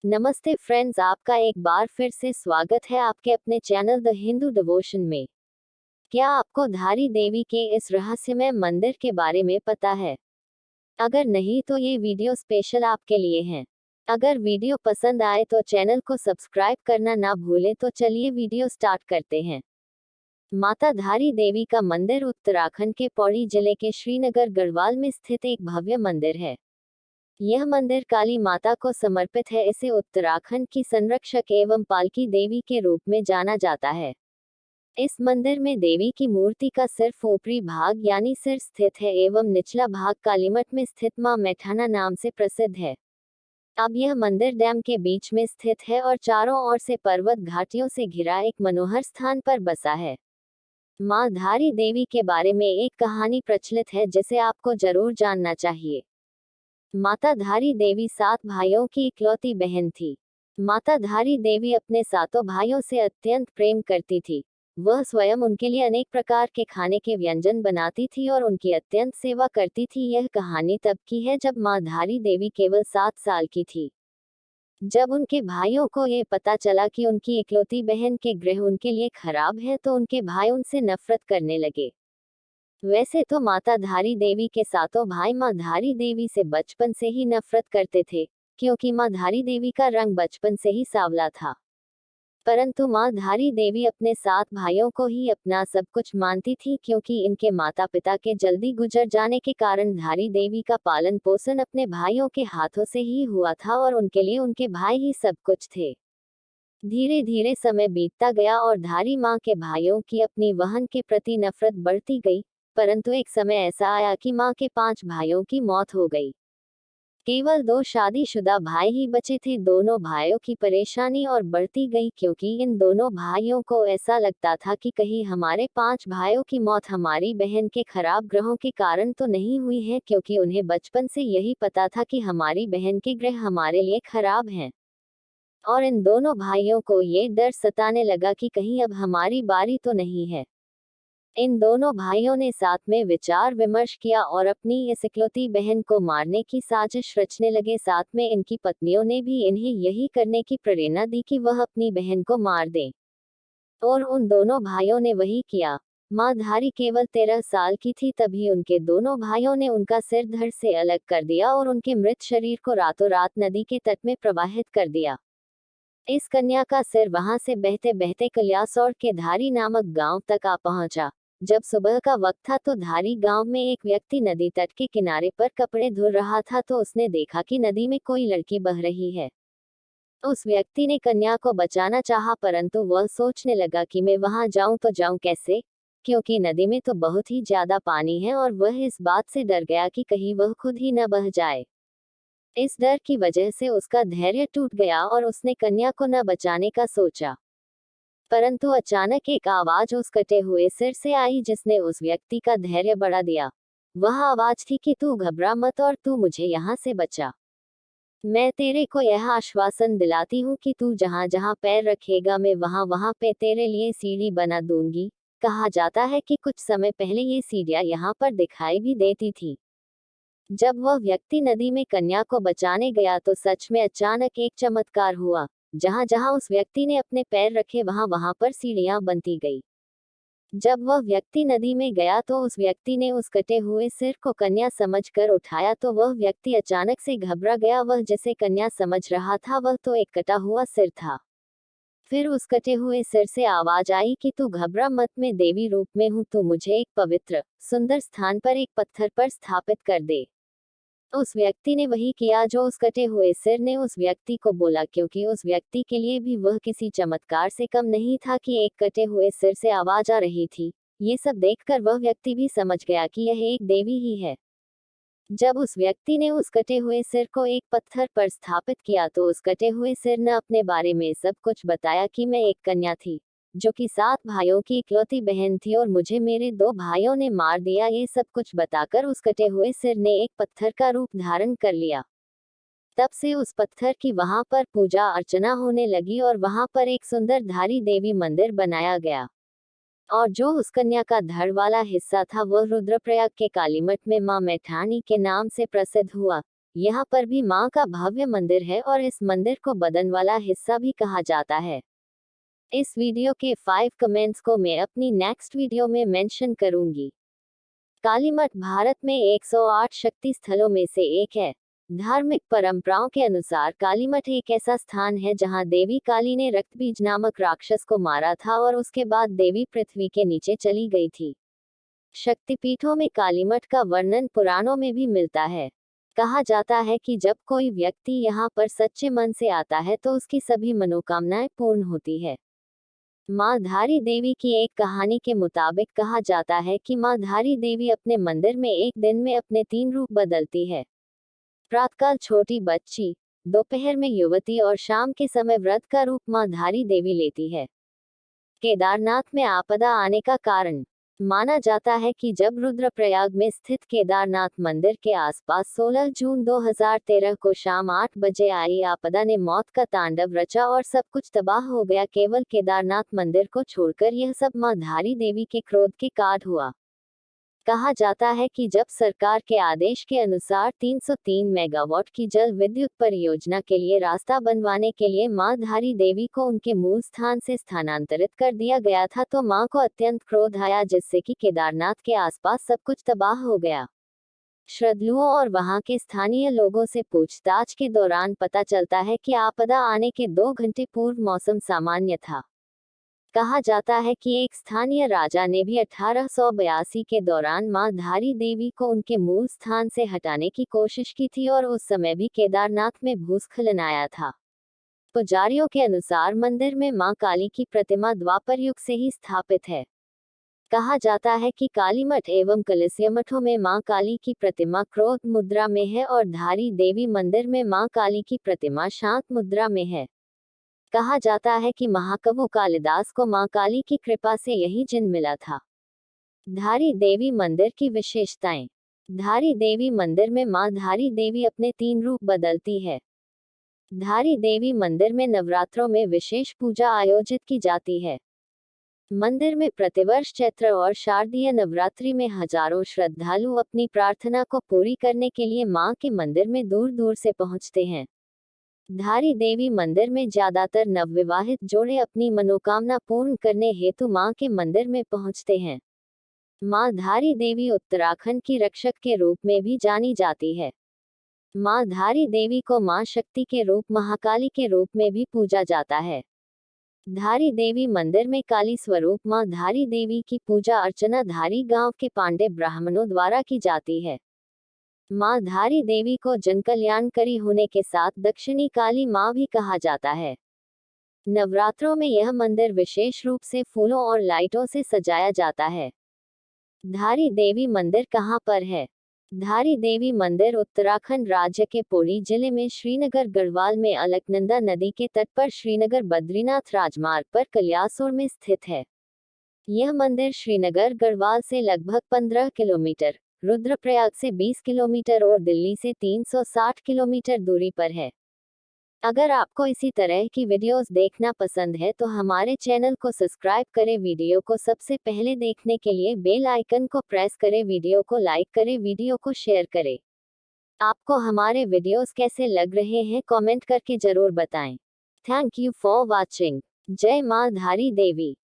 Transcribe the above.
नमस्ते फ्रेंड्स, आपका एक बार फिर से स्वागत है आपके अपने चैनल द हिंदू डिवोशन में। क्या आपको धारी देवी के इस रहस्यमय मंदिर के बारे में पता है? अगर नहीं तो ये वीडियो स्पेशल आपके लिए है। अगर वीडियो पसंद आए तो चैनल को सब्सक्राइब करना ना भूलें। तो चलिए वीडियो स्टार्ट करते हैं। माता धारी देवी का मंदिर उत्तराखंड के पौड़ी जिले के श्रीनगर गढ़वाल में स्थित एक भव्य मंदिर है। यह मंदिर काली माता को समर्पित है। इसे उत्तराखंड की संरक्षक एवं पालकी देवी के रूप में जाना जाता है। इस मंदिर में देवी की मूर्ति का सिर्फ ऊपरी भाग यानी सिर स्थित है एवं निचला भाग कालीमठ में स्थित मां मैठाना नाम से प्रसिद्ध है। अब यह मंदिर डैम के बीच में स्थित है और चारों ओर से पर्वत घाटियों से घिरा एक मनोहर स्थान पर बसा है। मां धारी देवी के बारे में एक कहानी प्रचलित है जिसे आपको जरूर जानना चाहिए। माता धारी देवी 7 भाइयों की इकलौती बहन थी। माता धारी देवी अपने सातों भाइयों से अत्यंत प्रेम करती थी। वह स्वयं उनके लिए अनेक प्रकार के खाने के व्यंजन बनाती थी और उनकी अत्यंत सेवा करती थी। यह कहानी तब की है जब मां धारी देवी केवल 7 साल की थी। जब उनके भाइयों को यह पता चला कि उनकी इकलौती बहन के ग्रह उनके लिए खराब है तो उनके भाई उनसे नफरत करने लगे। वैसे तो माता धारी देवी के सातों भाई मां धारी देवी से बचपन से ही नफरत करते थे, क्योंकि मां धारी देवी का रंग बचपन से ही सांवला था। परंतु मां धारी देवी अपने 7 भाइयों को ही अपना सब कुछ मानती थी, क्योंकि इनके माता पिता के जल्दी गुजर जाने के कारण धारी देवी का पालन पोषण अपने भाइयों के हाथों से ही हुआ था और उनके लिए उनके भाई ही सब कुछ थे। धीरे धीरे समय बीतता गया और धारी मां के भाइयों की अपनी बहन के प्रति नफरत बढ़ती गई। परंतु एक समय ऐसा आया कि मां के 5 भाइयों की मौत हो गई। केवल 2 शादीशुदा भाई ही बचे थे। दोनों भाइयों की परेशानी और बढ़ती गई, क्योंकि इन दोनों भाइयों को ऐसा लगता था कि कहीं हमारे 5 भाइयों की मौत हमारी बहन के खराब ग्रहों के कारण तो नहीं हुई है, क्योंकि उन्हें बचपन से यही पता था कि हमारी बहन के ग्रह हमारे लिए खराब हैं। और इन दोनों भाइयों को ये डर सताने लगा कि कहीं अब हमारी बारी तो नहीं है। इन दोनों भाइयों ने साथ में विचार विमर्श किया और अपनी इस इकलौती बहन को मारने की साजिश रचने लगे। साथ में इनकी पत्नियों ने भी इन्हें यही करने की प्रेरणा दी कि वह अपनी बहन को मार दें। और उन दोनों भाइयों ने वही किया। मां धारी केवल 13 साल की थी तभी उनके दोनों भाइयों ने उनका सिर धड़ से अलग कर दिया और उनके मृत शरीर को रातों रात नदी के तट में प्रवाहित कर दिया। इस कन्या का सिर वहां से बहते बहते कल्यासौड़ के धारी नामक गांव तक आ पहुंचा। जब सुबह का वक्त था तो धारी गांव में एक व्यक्ति नदी तट के किनारे पर कपड़े धुल रहा था, तो उसने देखा कि नदी में कोई लड़की बह रही है। उस व्यक्ति ने कन्या को बचाना चाहा, परंतु वह सोचने लगा कि मैं वहां जाऊं तो जाऊं कैसे, क्योंकि नदी में तो बहुत ही ज्यादा पानी है। और वह इस बात से डर गया कि कहीं वह खुद ही न बह जाए। इस डर की वजह से उसका धैर्य टूट गया और उसने कन्या को न बचाने का सोचा। परंतु अचानक एक आवाज उस कटे हुए सिर से आई जिसने उस व्यक्ति का धैर्य बढ़ा दिया। वह आवाज थी कि तू घबरा मत और तू मुझे यहाँ से बचा। मैं तेरे को यह आश्वासन दिलाती हूँ कि तू जहाँ जहाँ पैर रखेगा मैं वहाँ वहाँ पे तेरे लिए सीढ़ी बना दूंगी। कहा जाता है कि कुछ समय पहले ये सीढ़ियाँ यहाँ पर दिखाई भी देती थी। जब वह व्यक्ति नदी में कन्या को बचाने गया तो सच में अचानक एक चमत्कार हुआ। जहां जहां उस व्यक्ति ने अपने पैर रखे वहां वहां पर सीढ़ियां बनती गई। जब वह व्यक्ति नदी में गया तो उस व्यक्ति ने उस कटे हुए सिर को कन्या समझकर उठाया तो वह व्यक्ति अचानक से घबरा गया। वह जिसे कन्या समझ रहा था वह तो एक कटा हुआ सिर था। फिर उस कटे हुए सिर से आवाज आई कि तू घबरा मत, मैं देवी रूप में हूँ, तू मुझे एक पवित्र सुंदर स्थान पर एक पत्थर पर स्थापित कर दे। उस व्यक्ति ने वही किया जो उस कटे हुए सिर ने उस व्यक्ति को बोला, क्योंकि उस व्यक्ति के लिए भी वह किसी चमत्कार से कम नहीं था कि एक कटे हुए सिर से आवाज आ रही थी। ये सब देखकर वह व्यक्ति भी समझ गया कि यह एक देवी ही है। जब उस व्यक्ति ने उस कटे हुए सिर को एक पत्थर पर स्थापित किया तो उस कटे हुए सिर ने अपने बारे में सब कुछ बताया कि मैं एक कन्या थी जो कि 7 भाइयों की इकलौती बहन थी और मुझे मेरे 2 भाइयों ने मार दिया। ये सब कुछ बताकर उस कटे हुए सिर ने एक पत्थर का रूप धारण कर लिया। तब से उस पत्थर की वहां पर पूजा अर्चना होने लगी और वहां पर एक सुंदर धारी देवी मंदिर बनाया गया। और जो उस कन्या का धड़ वाला हिस्सा था वह रुद्रप्रयाग के कालीमठ में मां मैठानी के नाम से प्रसिद्ध हुआ। यहाँ पर भी माँ का भव्य मंदिर है और इस मंदिर को बदन वाला हिस्सा भी कहा जाता है। इस वीडियो के 5 कमेंट्स को मैं अपनी नेक्स्ट वीडियो में मेंशन करूंगी। कालीमठ भारत में 108 शक्ति स्थलों में से एक है। धार्मिक परंपराओं के अनुसार कालीमठ एक ऐसा स्थान है जहां देवी काली ने रक्तबीज नामक राक्षस को मारा था और उसके बाद देवी पृथ्वी के नीचे चली गई थी। शक्तिपीठों में कालीमठ का वर्णन पुराणों में भी मिलता है। कहा जाता है कि जब कोई व्यक्ति यहाँ पर सच्चे मन से आता है तो उसकी सभी मनोकामनाएं पूर्ण होती है। माँ धारी देवी की एक कहानी के मुताबिक कहा जाता है कि माँ धारी देवी अपने मंदिर में एक दिन में अपने 3 रूप बदलती है। प्रातःकाल छोटी बच्ची, दोपहर में युवती और शाम के समय व्रत का रूप माँ धारी देवी लेती है। केदारनाथ में आपदा आने का कारण माना जाता है कि जब रुद्रप्रयाग में स्थित केदारनाथ मंदिर के आसपास 16 जून 2013 को शाम 8 बजे आई आपदा ने मौत का तांडव रचा और सब कुछ तबाह हो गया। केवल केदारनाथ मंदिर को छोड़कर यह सब मां धारी देवी के क्रोध के कारण हुआ। कहा जाता है कि जब सरकार के आदेश के अनुसार 303 मेगावाट की जल विद्युत परियोजना के लिए रास्ता बनवाने के लिए मां धारी देवी को उनके मूल स्थान से स्थानांतरित कर दिया गया था तो मां को अत्यंत क्रोध आया, जिससे कि केदारनाथ के आसपास सब कुछ तबाह हो गया। श्रद्धालुओं और वहां के स्थानीय लोगों से पूछताछ के दौरान पता चलता है कि आपदा आने के 2 घंटे पूर्व मौसम सामान्य था। कहा जाता है कि एक स्थानीय राजा ने भी 1882 के दौरान मां धारी देवी को उनके मूल स्थान से हटाने की कोशिश की थी और उस समय भी केदारनाथ में भूस्खलन आया था। पुजारियों के अनुसार मंदिर में मां काली की प्रतिमा द्वापर युग से ही स्थापित है। कहा जाता है कि कालीमठ एवं कलश मठों में मां काली की प्रतिमा क्रोध मुद्रा में है और धारी देवी मंदिर में मां काली की प्रतिमा शांत मुद्रा में है। कहा जाता है कि महाकवि कालिदास को मां काली की कृपा से यही चिन्ह मिला था। धारी देवी मंदिर की विशेषताएं। धारी देवी मंदिर में मां धारी देवी अपने 3 रूप बदलती है। धारी देवी मंदिर में नवरात्रों में विशेष पूजा आयोजित की जाती है। मंदिर में प्रतिवर्ष चैत्र और शारदीय नवरात्रि में हजारों श्रद्धालु अपनी प्रार्थना को पूरी करने के लिए मां के मंदिर में दूर दूर से पहुंचते हैं। धारी देवी मंदिर में ज्यादातर नवविवाहित जोड़े अपनी मनोकामना पूर्ण करने हेतु मां के मंदिर में पहुंचते हैं। मां धारी देवी उत्तराखंड की रक्षक के रूप में भी जानी जाती है। मां धारी देवी को मां शक्ति के रूप महाकाली के रूप में भी पूजा जाता है। धारी देवी मंदिर में काली स्वरूप मां धारी देवी की पूजा अर्चना धारी गांव के पांडे ब्राह्मणों द्वारा की जाती है। मां धारी देवी को जनकल्याणकारी होने के साथ दक्षिणी काली मां भी कहा जाता है। नवरात्रों में यह मंदिर विशेष रूप से फूलों और लाइटों से सजाया जाता है। धारी देवी मंदिर कहां पर है? धारी देवी मंदिर उत्तराखंड राज्य के पौड़ी जिले में श्रीनगर गढ़वाल में अलकनंदा नदी के तट पर श्रीनगर बद्रीनाथ राजमार्ग पर कलियासोर में स्थित है। यह मंदिर श्रीनगर गढ़वाल से लगभग 15 किलोमीटर, रुद्रप्रयाग से 20 किलोमीटर और दिल्ली से 360 किलोमीटर दूरी पर है। अगर आपको इसी तरह की वीडियोस देखना पसंद है तो हमारे चैनल को सब्सक्राइब करें, वीडियो को सबसे पहले देखने के लिए बेल आइकन को प्रेस करें, वीडियो को लाइक करें, वीडियो को शेयर करें। आपको हमारे वीडियोस कैसे लग रहे हैं कमेंट करके जरूर बताएं। Thank you for watching. जय मां धारी देवी।